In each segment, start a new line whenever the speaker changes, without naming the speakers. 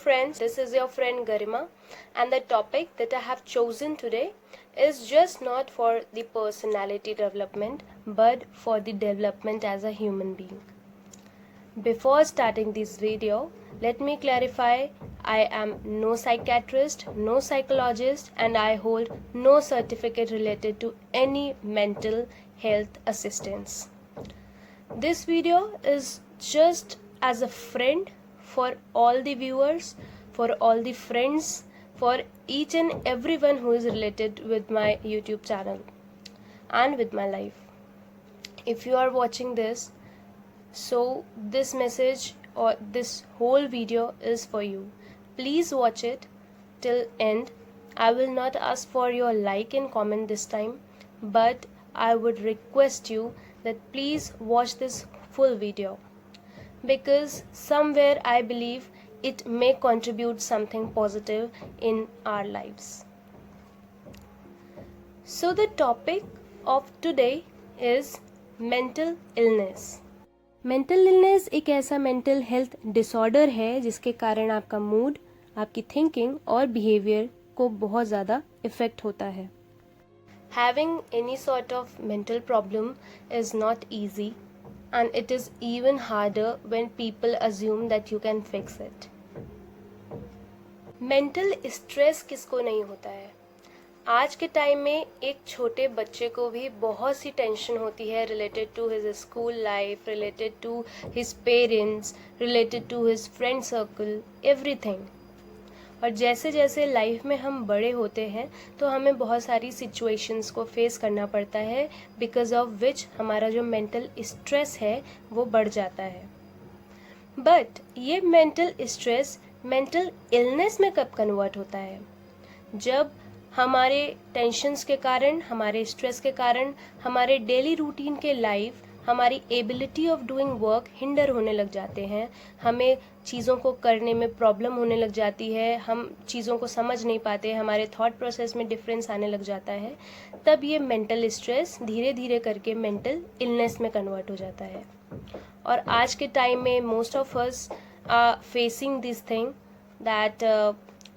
friends, this is your friend Garima, and the topic that I have chosen today is just not for the personality development but for the development as a human being. Before starting this video, let me clarify I am no psychiatrist, no psychologist, and I hold no certificate related to any mental health assistance. This video is just as a friend for all the viewers, for all the friends, for each and everyone who is related with my YouTube channel and with my life. If you are watching this, so this message or this whole video is for you. Please watch it till end. I will not ask for your like and comment this time, but I would request you that please watch this full video, because somewhere I believe it may contribute something positive in our lives. So the topic of today is mental illness. Mental illness एक ऐसा mental health disorder है जिसके कारण आपका mood, आपकी thinking और behaviour को बहुत ज़्यादा इफेक्ट होता है. Having any sort of mental problem is not easy, and it is even harder when people assume that you can fix it. Mental stress किसको नहीं होता है? आज के टाइम में एक छोटे बच्चे को भी बहुत सी टेंशन होती है related to his school life, related to his parents, related to his friend circle, everything. और जैसे जैसे लाइफ में हम बड़े होते हैं तो हमें बहुत सारी सिचुएशंस को फेस करना पड़ता है, बिकॉज ऑफ विच हमारा जो मेंटल स्ट्रेस है वो बढ़ जाता है. बट ये मेंटल स्ट्रेस मेंटल इलनेस में कब कन्वर्ट होता है? जब हमारे टेंशन्स के कारण, हमारे स्ट्रेस के कारण हमारे डेली रूटीन के लाइफ, हमारी ability of doing work hinder होने लग जाते हैं, हमें चीज़ों को करने में प्रॉब्लम होने लग जाती है, हम चीज़ों को समझ नहीं पाते, हमारे थॉट प्रोसेस में डिफरेंस आने लग जाता है, तब ये मेंटल स्ट्रेस धीरे धीरे करके मेंटल इलनेस में कन्वर्ट हो जाता है. और आज के टाइम में most of us are facing this thing that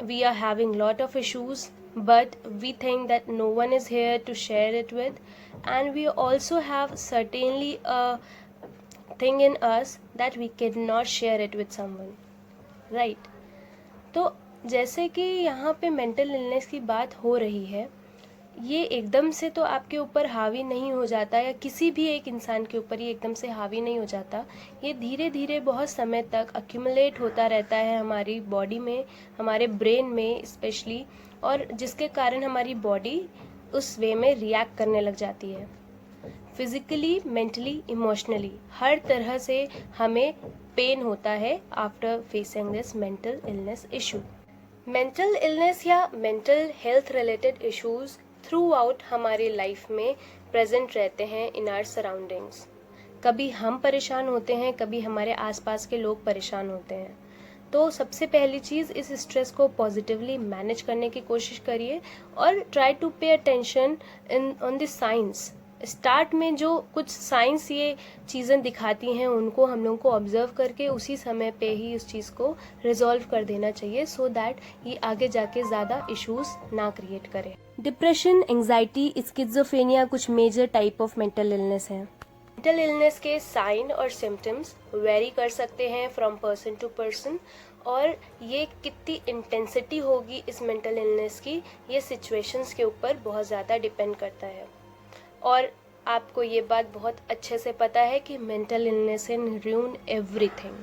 we are having lot of issues, but we think that no one is here to share it with, and we also have certainly a thing in us that we cannot share it with someone, right? तो जैसे कि यहाँ पे mental illness की बात हो रही है, ये एकदम से तो आपके ऊपर हावी नहीं हो जाता, या किसी भी एक इंसान के ऊपर ये एकदम से हावी नहीं हो जाता. ये धीरे धीरे बहुत समय तक अक्यूमुलेट होता रहता है हमारी बॉडी में, हमारे ब्रेन में स्पेशली, और जिसके कारण हमारी बॉडी उस वे में रिएक्ट करने लग जाती है. फिजिकली, मेंटली, इमोशनली हर तरह से हमें पेन होता है after facing this mental illness issue. Mental illness या mental health related issues throughout हमारी लाइफ में प्रेजेंट रहते हैं इन आवर सराउंडिंग्स. कभी हम परेशान होते हैं, कभी हमारे आसपास के लोग परेशान होते हैं. तो सबसे पहली चीज़, इस स्ट्रेस को पॉजिटिवली मैनेज करने की कोशिश करिए और try to pay attention on the science. Start में जो कुछ साइंस ये चीज़ें दिखाती हैं उनको हम लोगों को ऑब्जर्व करके उसी समय पे ही उस चीज़ को रिजॉल्व कर देना चाहिए, सो दैट ये आगे जाके ज़्यादा इश्यूज ना क्रिएट करे. डिप्रेशन, एंग्जाइटी, स्किज़ोफ्रेनिया कुछ major type of mental illness हैं. मेंटल इलनेस के साइन और सिम्टम्स वेरी कर सकते हैं फ्रॉम पर्सन टू पर्सन, और ये कितनी इंटेंसिटी होगी इस मेंटल इलनेस की, ये सिचुएशंस के ऊपर बहुत ज़्यादा डिपेंड करता है. और आपको ये बात बहुत अच्छे से पता है कि mental illness can ruin everything.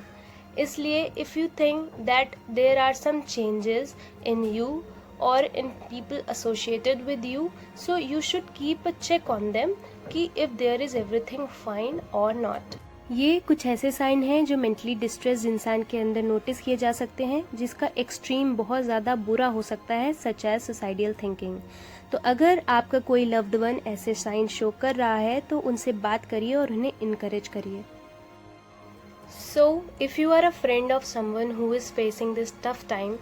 इसलिए if you think that there are some changes in you or in people associated with you, so you should keep a check on them कि if there is everything fine or not. ये कुछ ऐसे sign हैं जो mentally distress इंसान के अंदर notice किए जा सकते हैं, जिसका एक्सट्रीम बहुत ज़्यादा बुरा हो सकता है, सच एज सुसाइडियल थिंकिंग. तो अगर आपका कोई लव्ड वन ऐसे साइन शो कर रहा है तो उनसे बात करिए और उन्हें इनकरेज करिए. So if you are a friend of someone who is facing this tough time,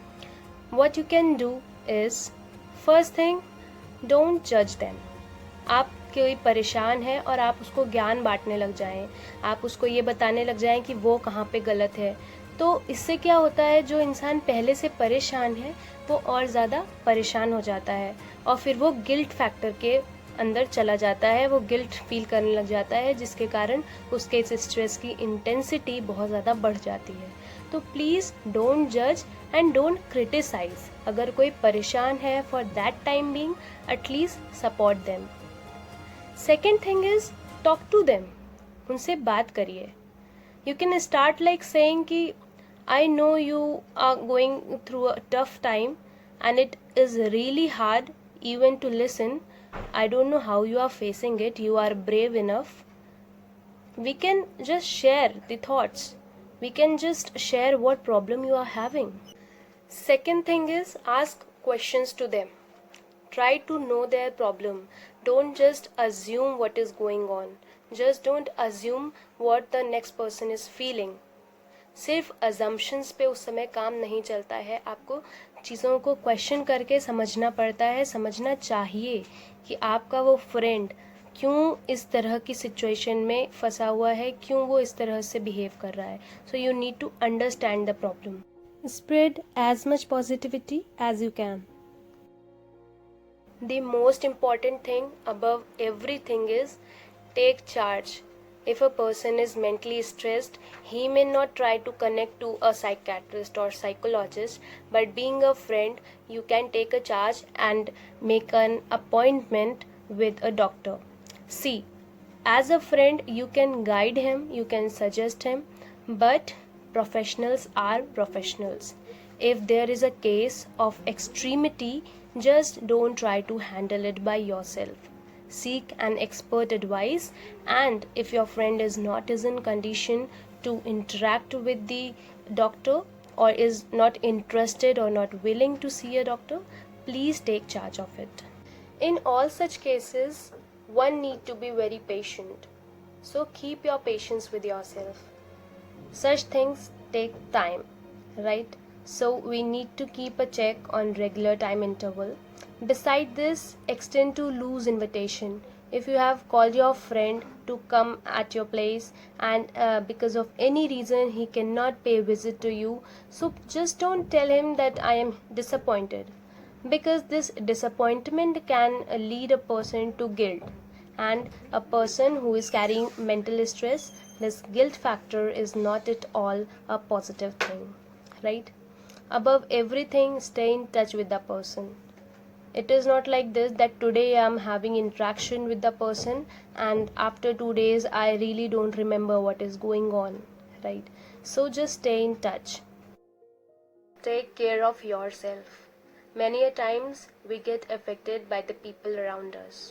what you can do is, first thing, don't judge them. आप कोई परेशान है और आप उसको ज्ञान बांटने लग जाएं, आप उसको ये बताने लग जाएं कि वो कहाँ पे गलत है, तो इससे क्या होता है, जो इंसान पहले से परेशान है वो और ज़्यादा परेशान हो जाता है और फिर वो गिल्ट फैक्टर के अंदर चला जाता है, वो गिल्ट फील करने लग जाता है, जिसके कारण उसके इस स्ट्रेस की इंटेंसिटी बहुत ज़्यादा बढ़ जाती है। तो प्लीज़ डोंट जज एंड डोंट क्रिटिसाइज। अगर कोई परेशान है for that time being, at least support them. Second thing is talk to them, उनसे बात करिए। You can start like saying कि I know you are going through a tough time and it is really hard even to listen. I don't know how you are facing it. You are brave enough. We can just share the thoughts. We can just share what problem you are having. Second thing is ask questions to them. Try to know their problem. Don't just assume what is going on. Just don't assume what the next person is feeling. सिर्फ assumptions पे उस समय काम नहीं चलता है, आपको चीज़ों को क्वेश्चन करके समझना पड़ता है, समझना चाहिए कि आपका वो फ्रेंड क्यों इस तरह की सिचुएशन में फंसा हुआ है, क्यों वो इस तरह से बिहेव कर रहा है। So you need to understand the problem. Spread as much positivity as you can. The most important thing above everything is take charge. If a person is mentally stressed, he may not try to connect to a psychiatrist or psychologist, but being a friend, you can take a charge and make an appointment with a doctor. See, as a friend, you can guide him, you can suggest him, but professionals are professionals. If there is a case of extremity, just don't try to handle it by yourself. Seek an expert advice, and if your friend is not in condition to interact with the doctor or is not interested or not willing to see a doctor, please take charge of it. In all such cases, one need to be very patient. So keep your patience with yourself. Such things take time, right? So we need to keep a check on regular time interval. Beside this, extend to loose invitation. If you have called your friend to come at your place and because of any reason he cannot pay a visit to you, so just don't tell him that I am disappointed, because this disappointment can lead a person to guilt, and a person who is carrying mental stress, this guilt factor is not at all a positive thing, right? Above everything, stay in touch with the person. It is not like this that today I am having interaction with the person and after 2 days I really don't remember what is going on, right? So just stay in touch. Take care of yourself. Many a times we get affected by the people around us,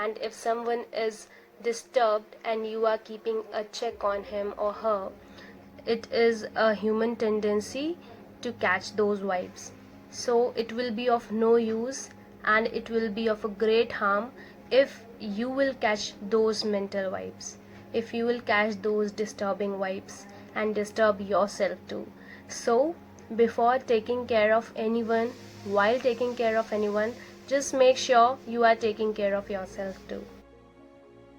and if someone is disturbed and you are keeping a check on him or her, it is a human tendency to catch those vibes. So it will be of no use and it will be of a great harm if you will catch those mental vibes, if you will catch those disturbing vibes and disturb yourself too. So before taking care of anyone, while taking care of anyone, just make sure you are taking care of yourself too.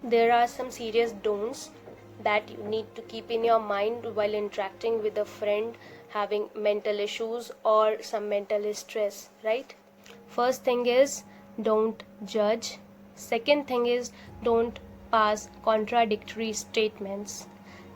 There are some serious don'ts that you need to keep in your mind while interacting with a friend having mental issues or some mental stress, right? First thing is don't judge. Second thing is don't pass contradictory statements.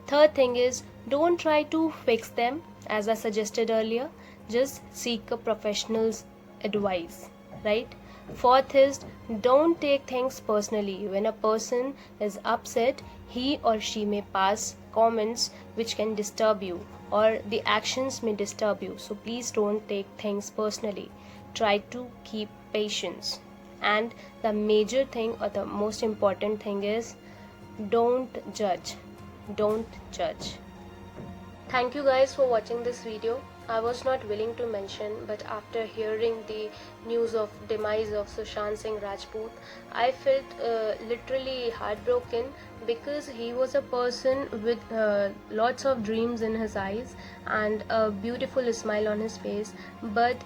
Third thing is don't try to fix them, as I suggested earlier. Just seek a professional's advice, right? Fourth is don't take things personally. When a person is upset, he or she may pass comments which can disturb you, or the actions may disturb you. So please don't take things personally. Try to keep patience. And the major thing or the most important thing is don't judge. Don't judge. Thank you guys for watching this video. I was not willing to mention, but after hearing the news of demise of Sushant Singh Rajput, I felt literally heartbroken, because he was a person with lots of dreams in his eyes and a beautiful smile on his face, but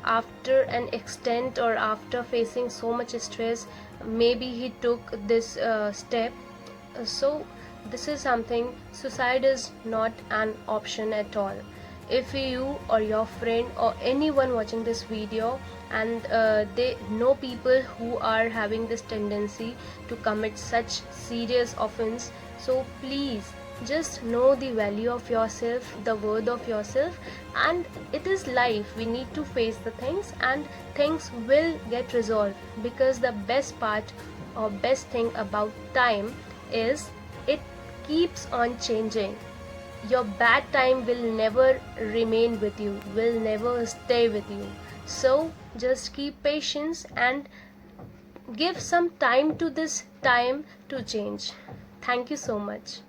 after an extent or after facing so much stress, maybe he took this step. So this is something, suicide is not an option at all. if you or your friend or anyone watching this video and they know people who are having this tendency to commit such serious offense, so please just know the value of yourself, the worth of yourself, and it is life. We need to face the things and things will get resolved, because the best part or best thing about time is it keeps on changing. Your bad time will never remain with you, will never stay with you. So just keep patience and give some time to this time to change. Thank you so much.